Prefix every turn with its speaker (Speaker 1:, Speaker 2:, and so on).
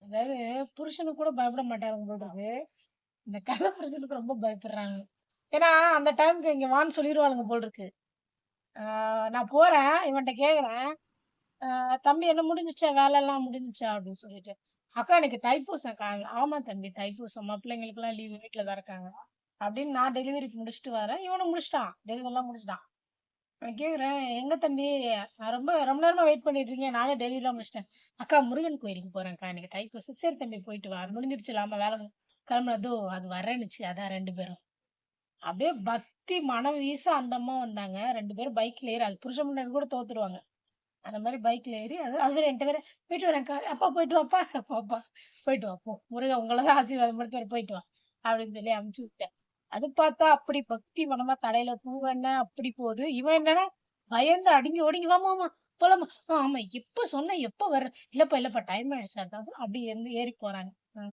Speaker 1: அதாவது புருஷனுக்கு கூட பயப்பட மாட்டாங்க போல இருக்கு. இந்த கதை புருஷனுக்கு ரொம்ப பயப்படுறாங்க. ஏன்னா, அந்த டைம்க்கு இங்க வான்னு சொல்லிருவாளுங்க போல இருக்கு. ஆ நான் போறேன், இவன்ட்ட கேட்கிறேன். "தம்பி என்ன முடிஞ்சுச்சா? வேலைலாம் முடிஞ்சுச்சா?" அப்படின்னு சொல்லிட்டு. "அக்கா எனக்கு தைப்பூசம்க்கா." "ஆமா தம்பி தைப்பூசமா, பிள்ளைங்களுக்கெல்லாம் லீவு வீட்ல தான் இருக்காங்க." அப்படின்னு நான் டெலிவரிக்கு முடிச்சுட்டு வரேன். இவனும் முடிச்சுட்டான். டெலிவரிலாம் முடிச்சுட்டான். நான் கேட்குறேன், "எங்க தம்பி? நான் ரொம்ப ரொம்ப நேரமா வெயிட் பண்ணிட்டு இருக்கேன். நானே டெலிவரிலாம் முடிச்சுட்டேன்." "அக்கா முருகன் கோயிலுக்கு போறேன்க்கா. இன்னைக்கு தைப்பூசம்." "சரி தம்பி போயிட்டு வா." முடிஞ்சிருச்சுல. ஆமா வேலை கிளம்புனது. "அதோ அது வரேன்னுச்சு." அதான் 2 பேரும். அப்படியே பக்தி மனம் வீச அந்த அம்மா வந்தாங்க. 2 பேரும் பைக்ல ஏறி அது புருஷன் பொண்டாட்டி கூட தோத்துருவாங்க. அந்த மாரி பைக்ல ஏறி அது வேற என்ட்ட வேற "போயிட்டு வரேன்க்கா." "அப்பா போயிட்டு வாப்பா." "போப்பா போயிட்டு வா போ. முருகன் உங்கள தான் ஆசீர்வாதம் படுத்துவாரு போயிட்டு வா." அப்படின்னு சொல்லி அனுப்பிச்சு விட்டேன். அது பார்த்தா அப்படி பக்தி மனமா தலையில பூவெண்ணெய் அப்படி போகுது. இவன் என்னன்னா பயந்து அடங்கி ஒடுங்கி "வாமாமா போலாமா." ஆமா எப்ப சொன்ன எப்ப வர்ற?" "இல்லப்பா இல்லப்பா டைம் ஆயிடுச்சு அதான்." அப்படி ஏறி போறாங்க.